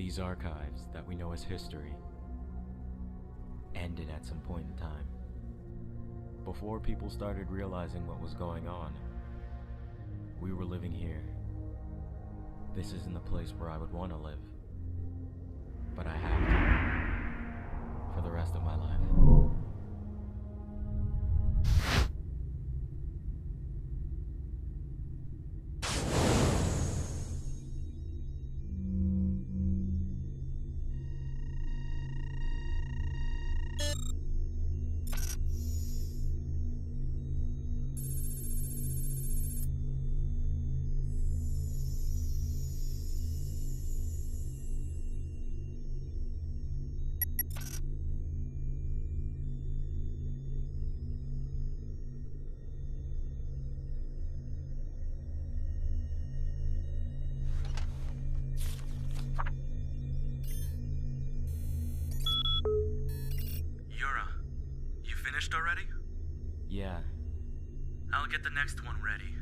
These archives that we know as history ended at some point in time. Before people started realizing what was going on, we were living here. This isn't the place where I would want to live, but I have to for the rest of my life. Already? Yeah. I'll get the next one ready.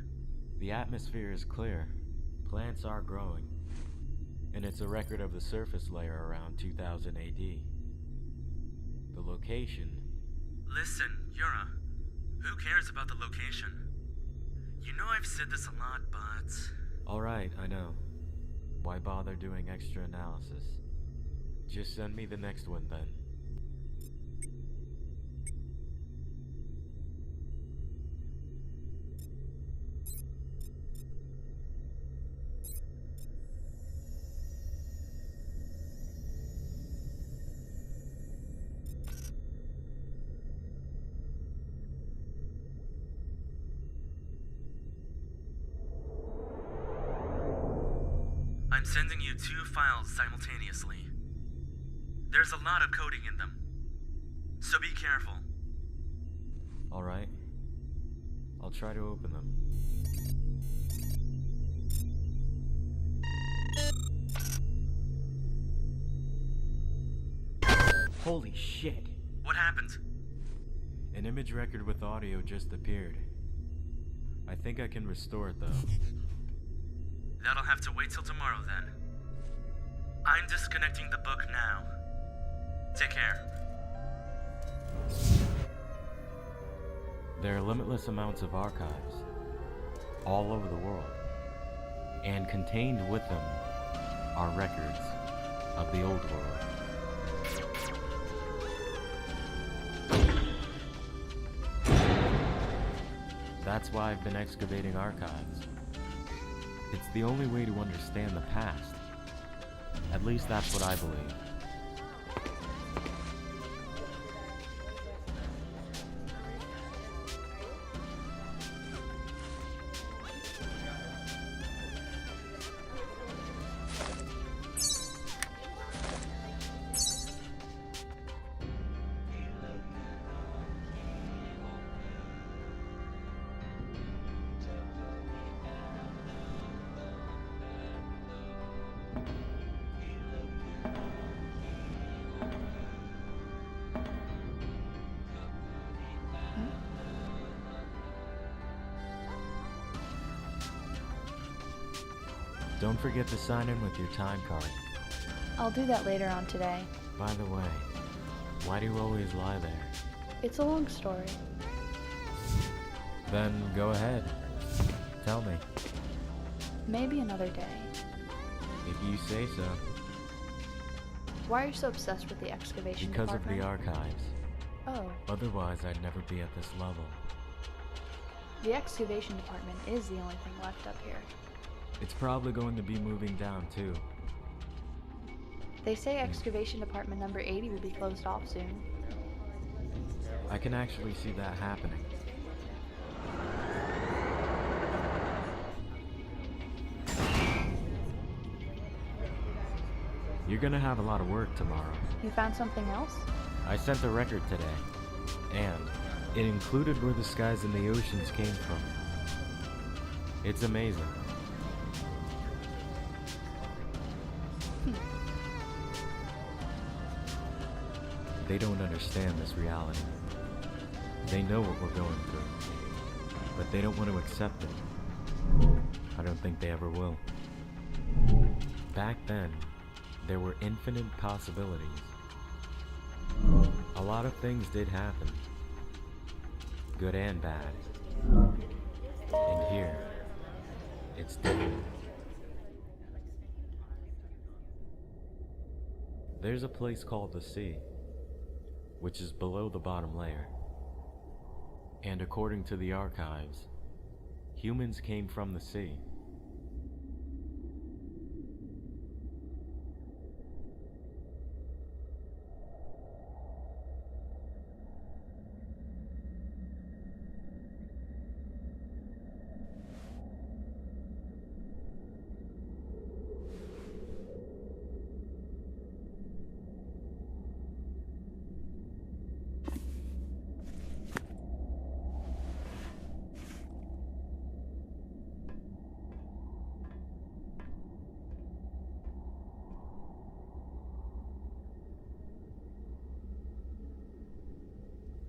The atmosphere is clear. Plants are growing. And it's a record of the surface layer around 2000 AD. The location... Listen, Yura. Who cares about the location? You know I've said this a lot, but... Alright, I know. Why bother doing extra analysis? Just send me the next one then. I'm sending you 2 files simultaneously. There's a lot of coding in them, so be careful. Alright. I'll try to open them. Holy shit! What happened? An image record with audio just appeared. I think I can restore it though. That'll have to wait till tomorrow then. I'm disconnecting the book now. Take care. There are limitless amounts of archives, all over the world, and contained with them are records of the old world. That's why I've been excavating archives. It's the only way to understand the past. At least that's what I believe. Don't forget to sign in with your time card. I'll do that later on today. By the way, why do you always lie there? It's a long story. Then go ahead. Tell me. Maybe another day. If you say so. Why are you so obsessed with the excavation Because department? of the archives. Oh, Otherwise, I'd never be at this level. the excavation department is the only thing left up here. It's probably going to be moving down, too. They say excavation department number 80 will be closed off soon. I can actually see that happening. You're gonna have a lot of work tomorrow. You found something else? I sent a record today, and it included where the skies and the oceans came from. It's amazing. They don't understand this reality. They know what we're going through, but they don't want to accept it. I don't think they ever will. Back then, There were infinite possibilities. A lot of things did happen, good and bad. And here, it's different. There's a place called the sea, which is below the bottom layer. And according to the archives, humans came from the sea.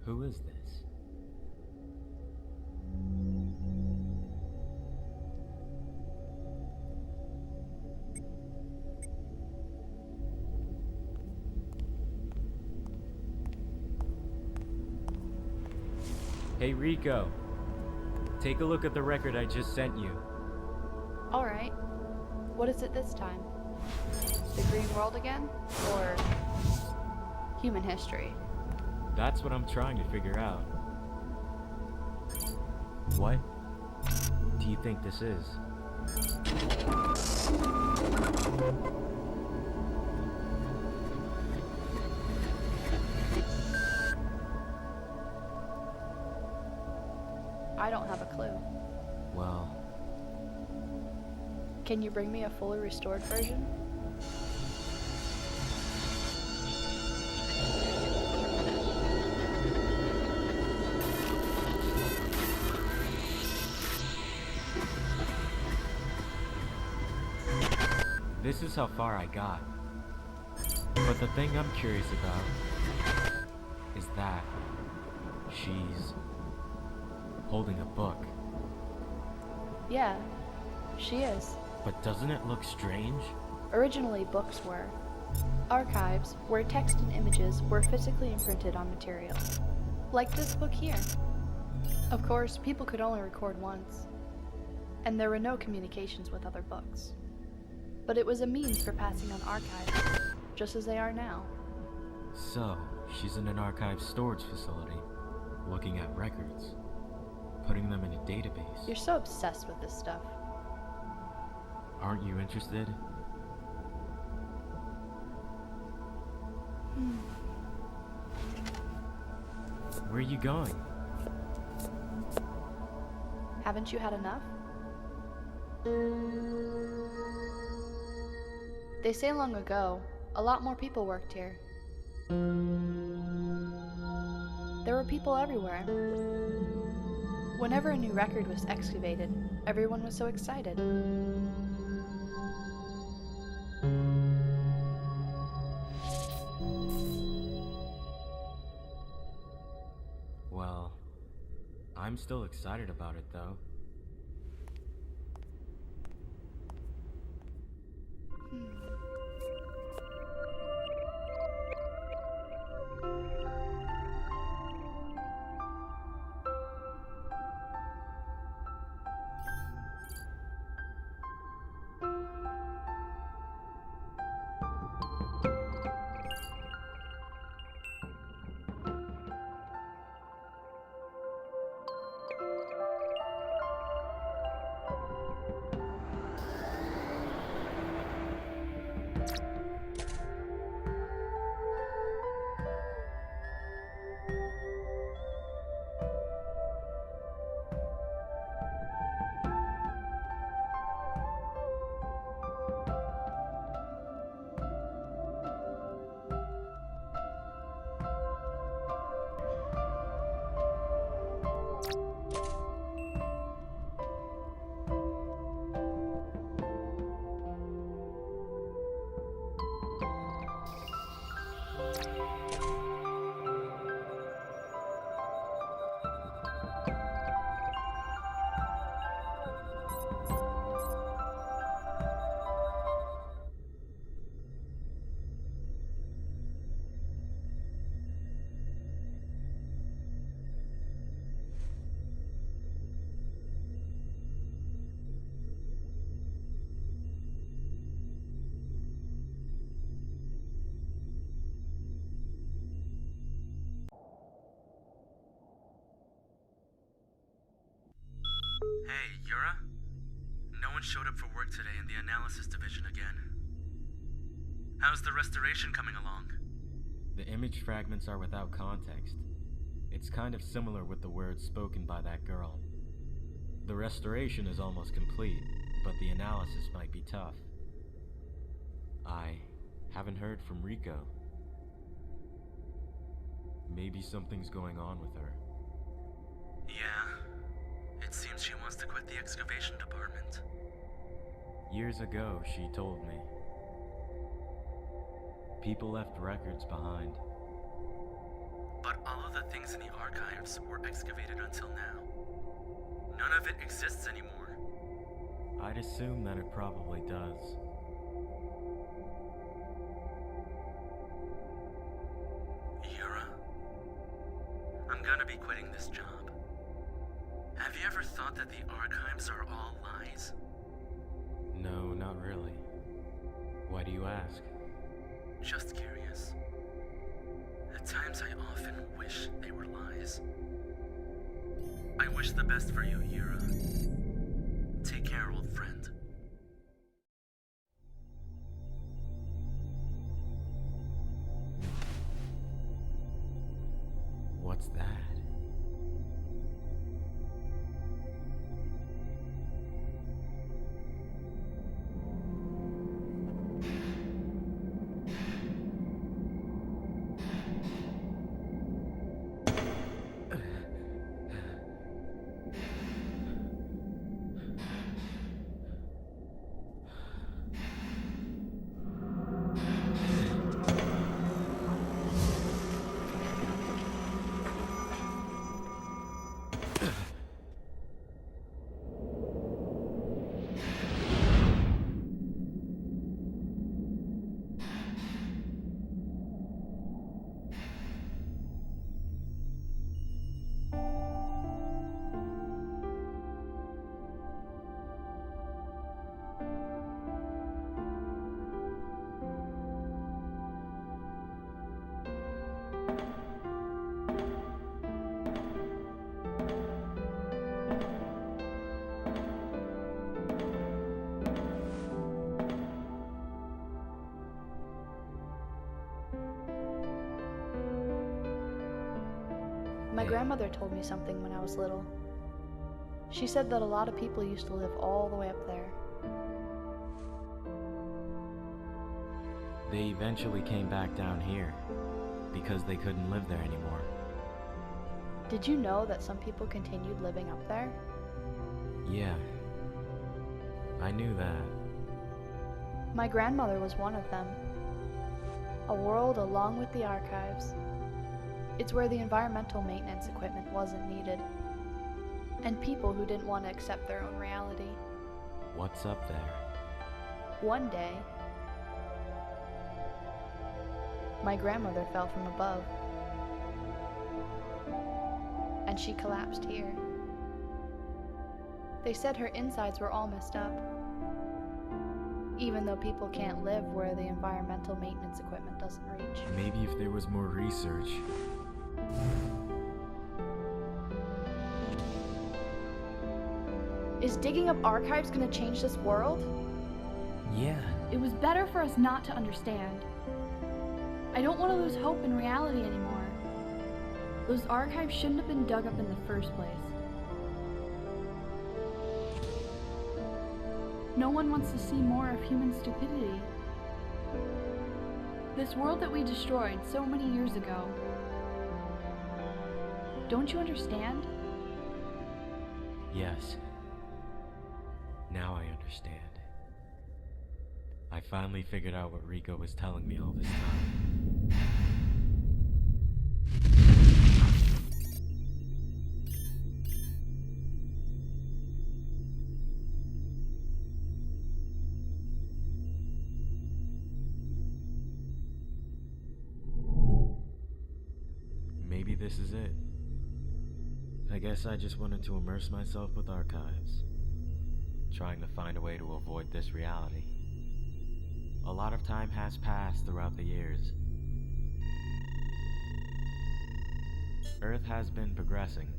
Who is this? Hey Rico, take a look at the record I just sent you. Alright. What is it this time? The green world again? Or human history? That's what I'm trying to figure out. What do you think this is? I don't have a clue. Well, Can you bring me a fully restored version? this is how far I got. But the thing I'm curious about is that she's holding a book. Yeah, she is. But doesn't it look strange? Originally, books were archives where text and images were physically imprinted on material. Like this book here. Of course, people could only record once, and there were no communications with other books. But it was a means for passing on archives, just as they are now. So, she's in an archive storage facility, looking at records, putting them in a database. You're so obsessed with this stuff. Aren't you interested? Where are you going? Haven't you had enough? They say long ago, a lot more people worked here. There were people everywhere. Whenever a new record was excavated, everyone was so excited. Well, I'm still excited about it though. showed up for work today in the analysis division again. How's the restoration coming along? The image fragments are without context. It's kind of similar with the words spoken by that girl. The restoration is almost complete, but the analysis might be tough. I haven't heard from Rico. Maybe something's going on with her. Yeah, it seems she wants to quit the excavation department. Years ago, she told me. People left records behind. But all of the things in the archives were excavated until now. None of it exists anymore. I'd assume that it probably does. Yura, I'm gonna be quitting this job. Have you ever thought that the archives are all lies? No, not really. Why do you ask? Just curious. At times I often wish they were lies. I wish the best for you, Yura. Take care, old friend. What's that? My grandmother told me something when I was little. She said that a lot of people used to live all the way up there. They eventually came back down here because they couldn't live there anymore. Did you know that some people continued living up there? Yeah, I knew that. My grandmother was one of them. A world along with the archives. It's where the environmental maintenance equipment wasn't needed, and people who didn't want to accept their own reality. What's up there? One day, my grandmother fell from above, and she collapsed here. They said her insides were all messed up, even though people can't live where the environmental maintenance equipment doesn't reach. Maybe if there was more research. Is digging up archives gonna change this world? Yeah. It was better for us not to understand. I don't want to lose hope in reality anymore. Those archives shouldn't have been dug up in the first place. No one wants to see more of human stupidity. This world that we destroyed so many years ago. Don't you understand? Yes. Now I understand. I finally figured out what Rico was telling me all this time. Maybe this is it. I guess I just wanted to immerse myself with archives, trying to find a way to avoid this reality. A lot of time has passed throughout the years. Earth has been progressing.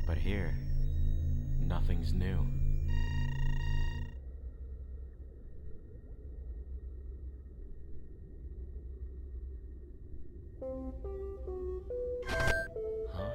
But here, nothing's new. Huh?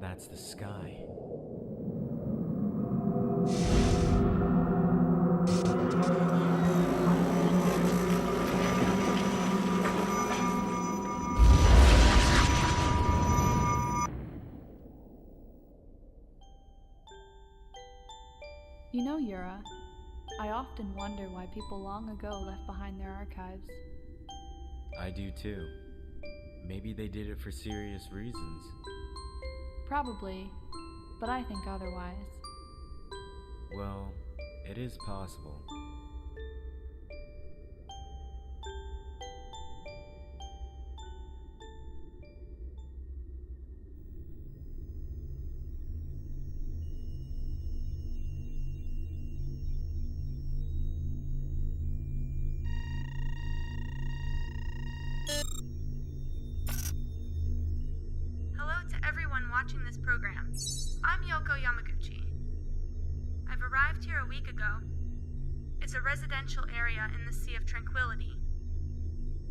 That's the sky. You know, Yura, I often wonder why people long ago left behind their archives. I do too. Maybe they did it for serious reasons. Probably, but I think otherwise. Well, it is possible. Watching this program. I'm Yoko Yamaguchi. I've arrived here a week ago. It's a residential area in the Sea of Tranquility.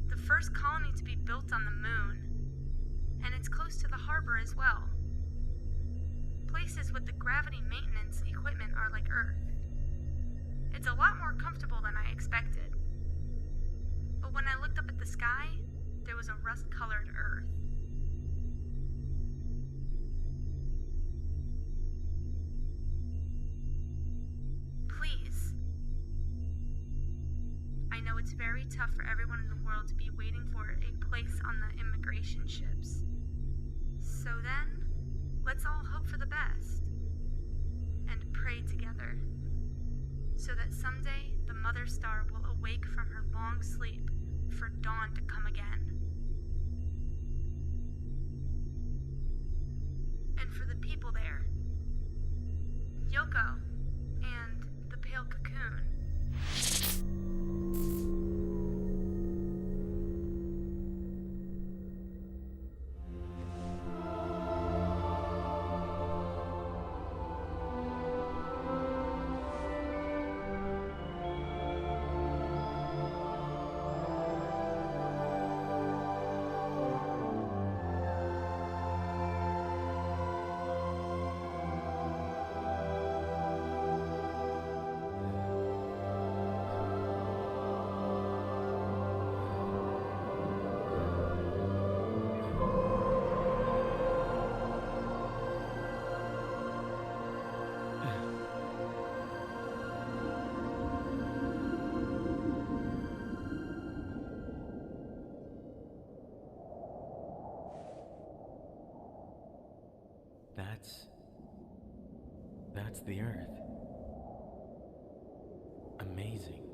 The first colony to be built on the moon. And it's close to the harbor as well. Places with the gravity maintenance equipment are like Earth. It's a lot more comfortable than I expected. But when I looked up at the sky, there was a rust-colored Earth. I know it's very tough for everyone in the world to be waiting for a place on the immigration ships. So then, Let's all hope for the best and pray together so that someday the Mother Star will awake from her long sleep for dawn to come again. And for the people there, Yoko and the Pale Cocoon. That's the Earth. Amazing.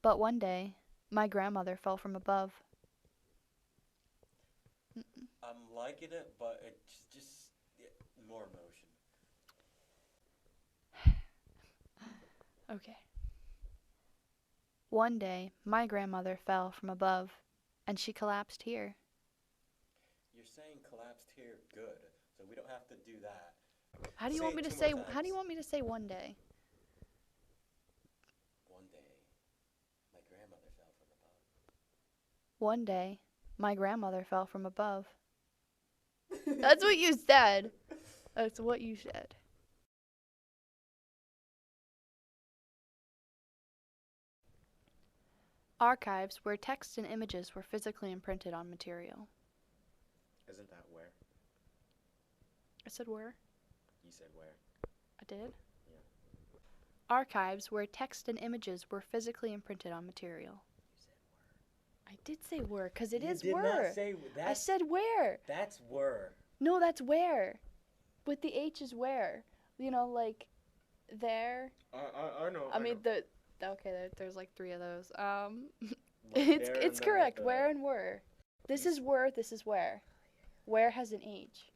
But one day, my grandmother fell from above. I'm liking it, but it's just more emotion. Okay. One day, my grandmother fell from above, and she collapsed here. You're saying collapsed here, good, so we don't have to do that. How do you Say want it me to two say? more How do you times. want me to say one day? One day, my grandmother fell from above. One day, my grandmother fell from above. That's what you said. That's what you said. Archives where text and images were physically imprinted on material. Isn't that where? I said where? You said where? I did? Yeah. Archives where text and images were physically imprinted on material. You said where. I did say where, because it You is did where. not say that. I said where. That's where. No, that's where. But the H is where. You know, like there. I know. I mean okay, there's like 3 of those. Like It's correct. Where and where. This is where, this is where. Where has an H.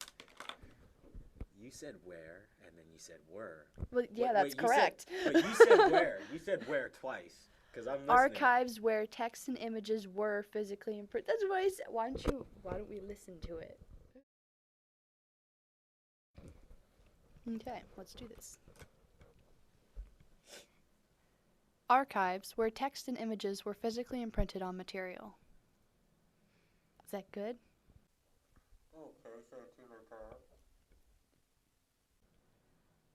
You said where, and then you said were. Well, yeah, that's you correct. But you said where. You said where twice. Because I'm listening. Archives where text and images were physically imprinted. That's what I said. Why don't we listen to it? Okay, let's do this. Archives, where text and images were physically imprinted on material. Is that good? Okay, say it 2 more times.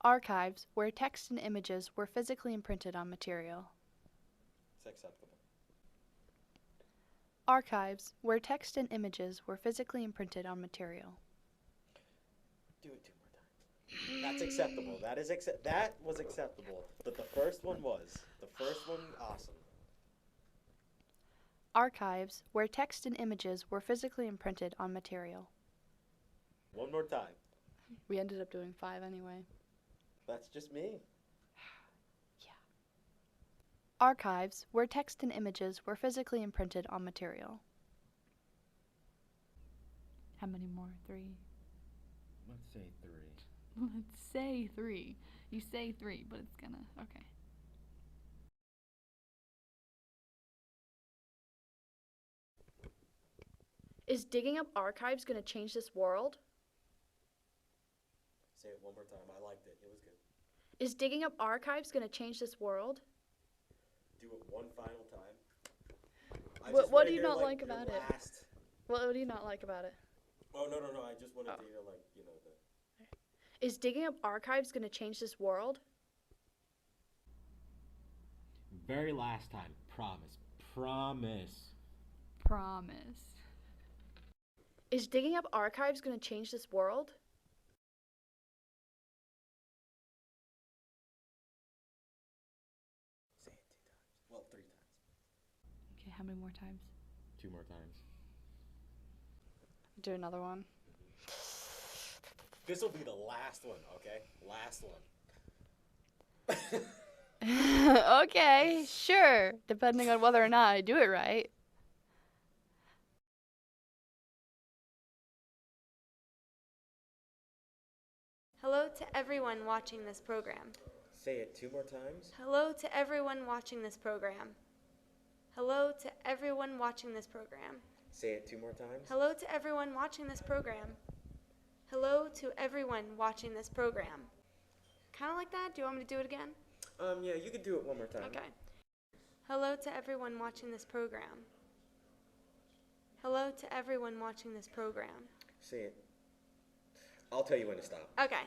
Archives, where text and images were physically imprinted on material. It's acceptable. Archives, where text and images were physically imprinted on material. Do it 2 more times. That's acceptable. That was acceptable. But the first one was. The first one, awesome. Archives, where text and images were physically imprinted on material. 1 more time. We ended up doing 5 anyway. That's just me. Archives, where text and images were physically imprinted on material. How many more? 3? Let's say 3. Let's say 3. You say 3, but it's gonna... Okay. Is digging up archives gonna change this world? Say it 1 more time. I liked it. It was good. Is digging up archives gonna change this world? Do it 1 final time. What do you not like about it? What do you not like about it? Oh, no. I just wanted to hear, the... Is digging up archives gonna change this world? Very last time. Promise. Promise. Is digging up archives gonna change this world? Say it 2 times. Well, 3 times. Okay, how many more times? 2 more times. Do another one. This will be the last one, okay? Last one. Okay, sure. Depending on whether or not I do it right. Hello to everyone watching this program. Say it 2 more times. Hello to everyone watching this program. Hello to everyone watching this program. Say it 2 more times. Hello to everyone watching this program. Hello to everyone watching this program. Kind of like that? Do you want me to do it again? Yeah, you could do it 1 more time. Okay. Hello to everyone watching this program. Hello to everyone watching this program. Say it. I'll tell you when to stop. Okay.